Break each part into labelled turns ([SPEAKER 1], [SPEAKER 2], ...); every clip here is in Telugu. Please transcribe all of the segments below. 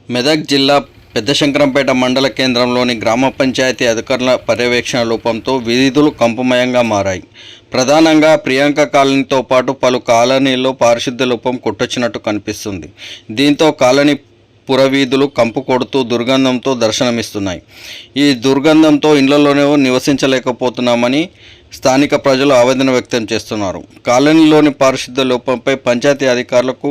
[SPEAKER 1] మెదక్ జిల్లా పెద్దశంకరంపేట మండల కేంద్రంలోని గ్రామ పంచాయతీ అధికారుల పర్యవేక్షణ లోపంతో విధులు కంపుమయంగా మారాయి. ప్రధానంగా ప్రియాంక కాలనీతో పాటు పలు కాలనీల్లో పారిశుద్ధ్య లోపం కొట్టొచ్చినట్టు కనిపిస్తుంది. దీంతో కాలనీ పురవీధులు కంపు కొడుతూ దుర్గంధంతో దర్శనమిస్తున్నాయి. ఈ దుర్గంధంతో ఇళ్లలోనే నివసించలేకపోతున్నామని స్థానిక ప్రజలు ఆవేదన వ్యక్తం చేస్తున్నారు. కాలనీలోని పారిశుద్ధ్య లోపంపై పంచాయతీ అధికారులకు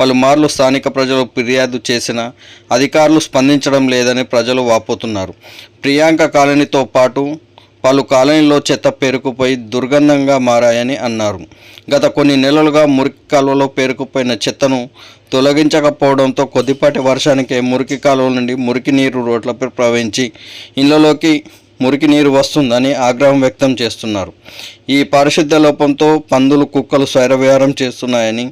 [SPEAKER 1] పలుమార్లు స్థానిక ప్రజలు ఫిర్యాదు చేసినా అధికారులు స్పందించడం లేదని ప్రజలు వాపోతున్నారు. ప్రియాంక కాలనీతో పాటు పలు కాలనీల్లో చెత్త పేరుకుపోయి దుర్గంధంగా మారాయని అన్నారు. గత కొన్ని నెలలుగా మురికి కాలువలో పేరుకుపోయిన చెత్తను తొలగించకపోవడంతో కొద్దిపాటి వర్షానికే మురికి కాలువ నుండి మురికి నీరు రోడ్లపై ప్రవహించి ఇళ్లలోకి మురికి నీరు వస్తుందని ఆగ్రహం వ్యక్తం చేస్తున్నారు. ఈ పారిశుద్ధ్య లోపంతో పందులు, కుక్కలు స్వైరవిహారం చేస్తున్నాయని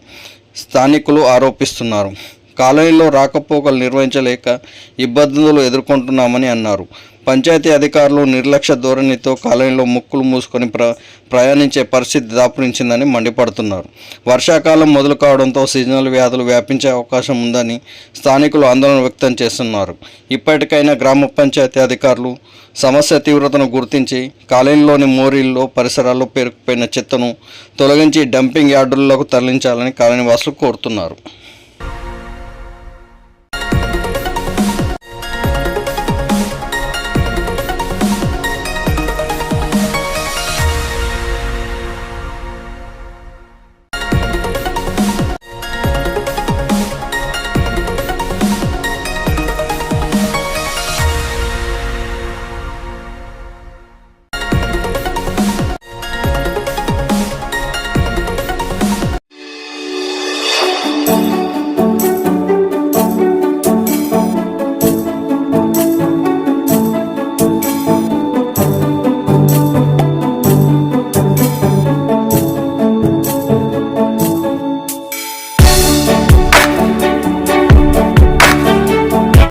[SPEAKER 1] స్థానికులు ఆరోపిస్తున్నారు. కాలనీలో రాకపోకలు నిర్వహించలేక ఇబ్బందులు ఎదుర్కొంటున్నామని అన్నారు. పంచాయతీ అధికారులు నిర్లక్ష్య ధోరణితో కాలనీలో ముక్కులు మూసుకొని ప్రయాణించే పరిస్థితి దాపురించిందని మండిపడుతున్నారు. వర్షాకాలం మొదలు కావడంతో సీజనల్ వ్యాధులు వ్యాపించే అవకాశం ఉందని స్థానికులు ఆందోళన వ్యక్తం చేస్తున్నారు. ఇప్పటికైనా గ్రామ పంచాయతీ అధికారులు సమస్య తీవ్రతను గుర్తించి కాలనీలోని మోరీల్లో పరిసరాల్లో పేరుకుపోయిన చెత్తను తొలగించి డంపింగ్ యార్డులకు తరలించాలని కాలనీవాసులు కోరుతున్నారు.